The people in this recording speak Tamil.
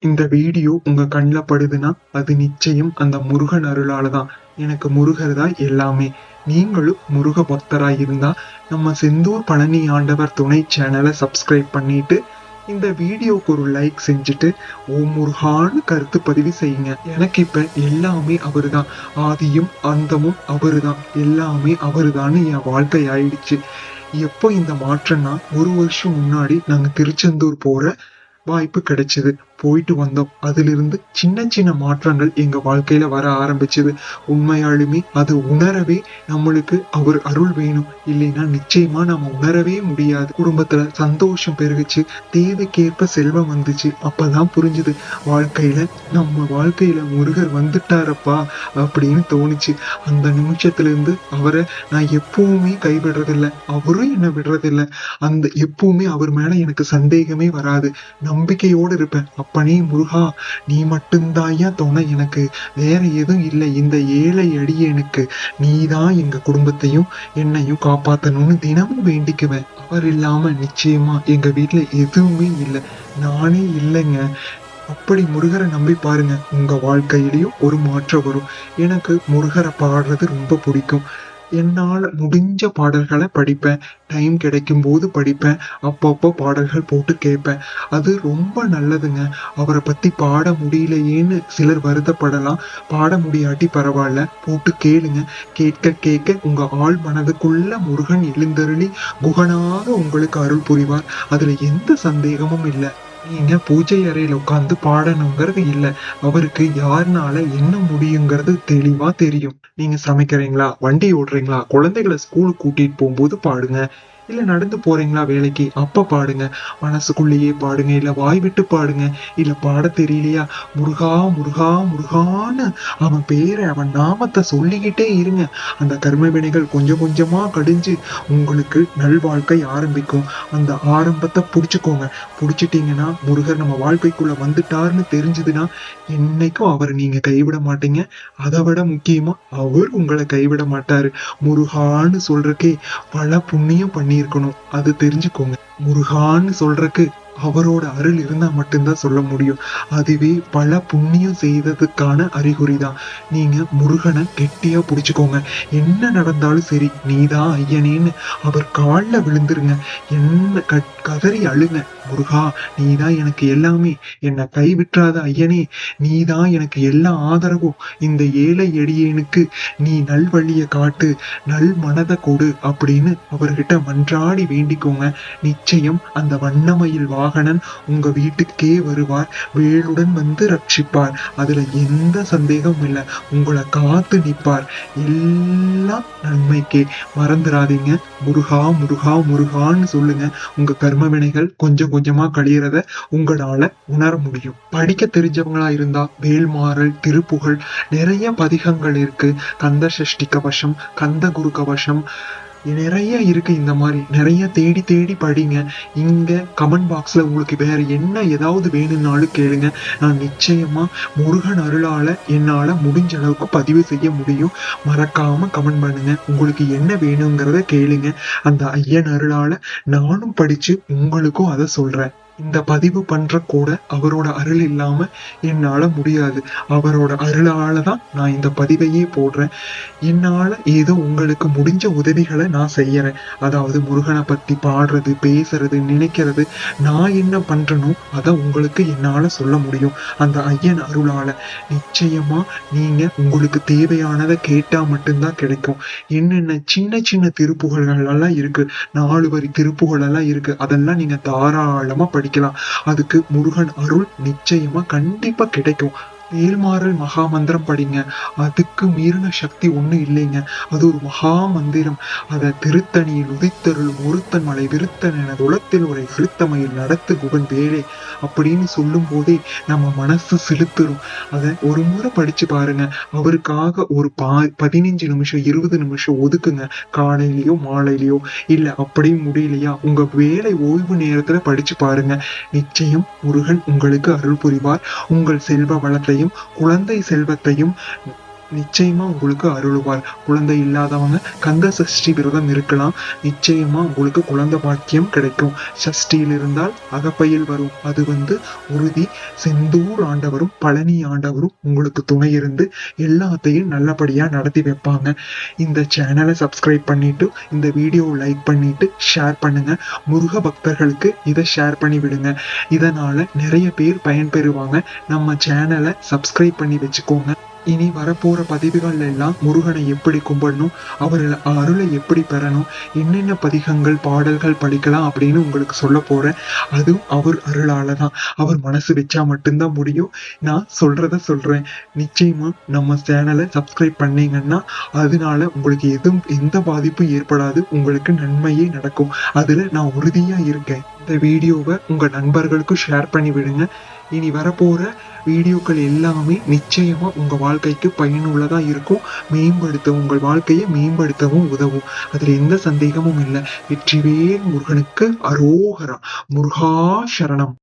இந்த வீடியோ உங்க கண்ணில் படுதுன்னா அது நிச்சயம் அந்த முருகன் அருளால தான். எனக்கு முருகர் தான் எல்லாமே. நீங்களும் முருக பக்தராய் இருந்தா நம்ம செந்தூர் பழனி ஆண்டவர் துணை சேனலை சப்ஸ்கிரைப் பண்ணிட்டு இந்த வீடியோக்கு ஒரு லைக் செஞ்சுட்டு ஓம் முருகான்னு கருத்து பதிவு செய்யுங்க. எனக்கு இப்ப எல்லாமே அவருதான், ஆதியும் அந்தமும் அவருதான், எல்லாமே அவருதான்னு என் வாழ்க்கை ஆயிடுச்சு. எப்போ இந்த மாற்றம்னா, ஒரு வருஷம் முன்னாடி நாங்க திருச்செந்தூர் போற வாய்ப்பு கிடைச்சது. போயிட்டு வந்தோம். அதிலிருந்து சின்ன சின்ன மாற்றங்கள் எங்க வாழ்க்கையில வர ஆரம்பிச்சது. உண்மையாலுமே அது உணரவே நம்மளுக்கு அவர் அருள் வேணும். இல்லைன்னா நிச்சயமா நம்ம உணரவே முடியாது. குடும்பத்துல சந்தோஷம் பெருகுச்சு, தேவைக்கேற்ப செல்வம் வந்துச்சு. அப்பதான் புரிஞ்சுது, நம்ம வாழ்க்கையில முருகர் வந்துட்டாரப்பா அப்படின்னு தோணுச்சு. அந்த நிமிஷத்துல இருந்து அவரை நான் எப்பவுமே கைவிடுறதில்லை, அவரும் என்ன விடுறதில்லை. எப்பவுமே அவர் மேல எனக்கு சந்தேகமே வராது. நம்பிக்கையோடு இருப்பேன். அப்பனே முருகா, நீ மட்டும்தாயா துணை எனக்கு, வேற எதுவும் இல்லை. இந்த ஏழை அடியேனுக்கு நீதான் எங்க குடும்பத்தையும் என்னையும் காப்பாத்தணும்னு தினமும் வேண்டிக்குவேன். அவர் இல்லாம நிச்சயமா எங்க வீட்டுல எதுவுமே இல்லை, நானே இல்லைங்க. அப்படி முருகரை நம்பி பாருங்க, உங்க வாழ்க்கையிலயும் ஒரு மாற்றம் வரும். எனக்கு முருகரை பாடுறது ரொம்ப பிடிக்கும். என்னால முடிஞ்ச பாடல்களை படிப்பேன். டைம் கிடைக்கும் போது படிப்பேன். அப்பப்போ பாடல்கள் போட்டு கேட்பேன். அது ரொம்ப நல்லதுங்க. அவரை பத்தி பாட முடியலையேன்னு சிலர் வருத்தப்படலாம். பாட முடியாட்டி பரவாயில்ல, போட்டு கேளுங்க. கேட்க கேட்க உங்க ஆள் மனதுக்குள்ள முருகன் எழுந்தருளி குகனாக உங்களுக்கு அருள் புரிவார். அதுல எந்த சந்தேகமும் இல்லை. நீங்க பூஜை அறையில உட்கார்ந்து பாடணுங்கிறது இல்ல, அவருக்கு யாருனால என்ன முடியுங்கிறது தெளிவா தெரியும். நீங்க சமைக்கிறீங்களா, வண்டி ஓடுறீங்களா, குழந்தைகளை ஸ்கூலுக்கு கூட்டிட்டு போகும்போது பாடுங்க. இல்ல நடந்து போறீங்களா வேலைக்கு, அப்ப பாடுங்க. மனசுக்குள்ளேயே பாடுங்க, இல்ல வாய் விட்டு பாடுங்க. இல்ல பாட தெரியலையா, முருகா முருகா முருகான்னு அவன் பேரை, அவன் நாமத்தை சொல்லிக்கிட்டே இருங்க. அந்த கர்ம வினைகள் கொஞ்சம் கொஞ்சமா கடிஞ்சு உங்களுக்கு நல்வாழ்க்கை ஆரம்பிக்கும். அந்த ஆரம்பத்தை புடிச்சுக்கோங்க. புடிச்சிட்டீங்கன்னா, முருகர் நம்ம வாழ்க்கைக்குள்ள வந்துட்டாருன்னு தெரிஞ்சதுன்னா என்னைக்கும் அவரை நீங்க கைவிட மாட்டீங்க. அதை விட முக்கியமா அவர் உங்களை கைவிட மாட்டாரு. முருகான்னு சொல்றக்கே பல புண்ணியம் பண்ணியிருக்கணும், அது தெரிஞ்சுக்கோங்க. முருகான்னு சொல்றக்கு அவரோட அருள் இருந்தா மட்டும்தான் சொல்ல முடியும். அதுவே பல புண்ணியம் செய்ததுக்கான அறிகுறிதான். நீங்க முருகனை கெட்டியா புடிச்சுக்கோங்க. என்ன நடந்தாலும் சரி, நீதான் ஐயனேன்னு அவர் காலில் விழுந்துருங்க. என்ன கதறி அழுங்க. முருகா, நீதான் எனக்கு எல்லாமே, என்னை கைவிட்டுறாத ஐயனே, நீதான் எனக்கு எல்லா ஆதரவும். இந்த ஏழை எடியேனுக்கு நீ நல்வழிய காட்டு, நல் மனதை கொடு அப்படின்னு அவர்கிட்ட மன்றாடி வேண்டிக்கோங்க. நிச்சயம் அந்த வண்ணமயில் வாகனன் உங்க வீட்டுக்கே வருவார், வேலுடன் வந்து ரட்சிப்பார். அதுல எந்த சந்தேகமும் இல்லை. உங்களை காத்து நிற்பார். எல்லாம் நன்மைக்கே. மறந்துடாதீங்க, முருகா முருகா முருகான்னு சொல்லுங்க. உங்க கர்ம வினைகள் கொஞ்சம் கொஞ்சமா கழியறத உங்களால உணர முடியும். படிக்க தெரிஞ்சவங்களா இருந்தா வேல்மாறல், திருப்புகழ், நிறைய பதிகங்கள் இருக்கு. கந்த சஷ்டி கவசம், கந்த குரு கவசம், நிறைய இருக்கு. இந்த மாதிரி நிறைய தேடி தேடி படிங்க. இங்க கமெண்ட் பாக்ஸ்ல உங்களுக்கு வேற என்ன ஏதாவது வேணும்னாலும் கேளுங்க. நான் நிச்சயமா முருகன் அருளால என்னால முடிஞ்ச அளவுக்கு பதிவு செய்ய முடியும். மறக்காம கமெண்ட் பண்ணுங்க. உங்களுக்கு என்ன வேணுங்கிறத கேளுங்க. அந்த ஐயன் அருளால நானும் படிச்சு உங்களுக்கும் அதை சொல்றேன். இந்த பதிவு பண்ற கூட அவரோட அருள் இல்லாம என்னால முடியாது. அவரோட அருளால தான் நான் இந்த பதிவையே போடுறேன். என்னால ஏதோ உங்களுக்கு முடிஞ்ச உதவிகளை நான் செய்யறேன். அதாவது முருகனை பத்தி பாடுறது, பேசுறது, நினைக்கிறது. நான் என்ன பண்றனோ அதை உங்களுக்கு என்னால சொல்ல முடியும். அந்த ஐயன் அருளால நிச்சயமா நீங்க உங்களுக்கு தேவையானதை கேட்டா மட்டும்தான் கிடைக்கும். என்னென்ன சின்ன சின்ன திருப்புகழ்கள் எல்லாம் இருக்கு, 4 வரி திருப்புகழ் எல்லாம் இருக்கு. அதெல்லாம் நீங்க தாராளமா படிக்கலாம். அதுக்கு முருகன் அருள் நிச்சயமா கண்டிப்பா கிடைக்கும். வேல்மாறல் மகா மந்திரம் படிங்க. அதுக்கு மீறின சக்தி ஒண்ணு இல்லைங்க. அது ஒரு மகா மந்திரம். அத திருத்தணியில் உதித்தருள் ஒருத்தன் மலை விருத்தன் என உலத்தில் உரை செலுத்தமையில் நடத்து குகன் வேலை அப்படின்னு சொல்லும் போதே நம்ம மனசு செலுத்துரும். அதை ஒரு முறை படிச்சு பாருங்க. அவருக்காக ஒரு 15 நிமிஷம் 20 நிமிஷம் ஒதுக்குங்க. காலையிலயோ மாலையிலயோ, இல்ல அப்படியும் முடியலையா உங்க வேலை ஓய்வு நேரத்துல படிச்சு பாருங்க. நிச்சயம் முருகன் உங்களுக்கு அருள் புரிவார். உங்கள் செல்வ வளத்தையும் குழந்தை செல்வத்தையும் நிச்சயமா உங்களுக்கு அருளுவார். குழந்தை இல்லாதவங்க கந்த சஷ்டி விரதம் இருக்கலாம். நிச்சயமா உங்களுக்கு குழந்தை பாக்கியம் கிடைக்கும். சஷ்டியில் இருந்தால் அகப்பையில் வரும். அது உறுதி. செந்தூர் ஆண்டவரும் பழனி ஆண்டவரும் உங்களுக்கு துணை இருந்து எல்லாத்தையும் நல்லபடியா நடத்தி வைப்பாங்க. இந்த சேனலை சப்ஸ்கிரைப் பண்ணிட்டு இந்த வீடியோவை லைக் பண்ணிட்டு ஷேர் பண்ணுங்க. முருக பக்தர்களுக்கு இதை ஷேர் பண்ணி விடுங்க. இதனால நிறைய பேர் பயன்பெறுவாங்க. நம்ம சேனலை சப்ஸ்கிரைப் பண்ணி வச்சுக்கோங்க. இனி வரப்போற பதிவுகள் எல்லாம் முருகனை எப்படி கும்பிடணும், அவர் அருளை எப்படி பெறணும், என்னென்ன பதிகங்கள் பாடல்கள் படிக்கலாம் அப்படின்னு உங்களுக்கு சொல்ல போறேன். அதுவும் அவர் அருளால தான். அவர் மனசு வச்சா மட்டும்தான் முடியும். நான் சொல்றத சொல்றேன். நிச்சயமா நம்ம சேனலை சப்ஸ்கிரைப் பண்ணீங்கன்னா அதனால உங்களுக்கு எந்த பாதிப்பும் ஏற்படாது. உங்களுக்கு நன்மையே நடக்கும். அதுல நான் உறுதியா இருக்கேன். இந்த வீடியோவை உங்க நண்பர்களுக்கும் ஷேர் பண்ணி விடுங்க. இனி வரப்போற வீடியோக்கள் எல்லாமே நிச்சயமா உங்க வாழ்க்கைக்கு பயனுள்ளதா இருக்கும். உங்கள் வாழ்க்கையை மேம்படுத்தவும் உதவும். அதுல எந்த சந்தேகமும் இல்லை. வெற்றிவேல் முருகனுக்கு அரோகரா. முருகா சரணம்.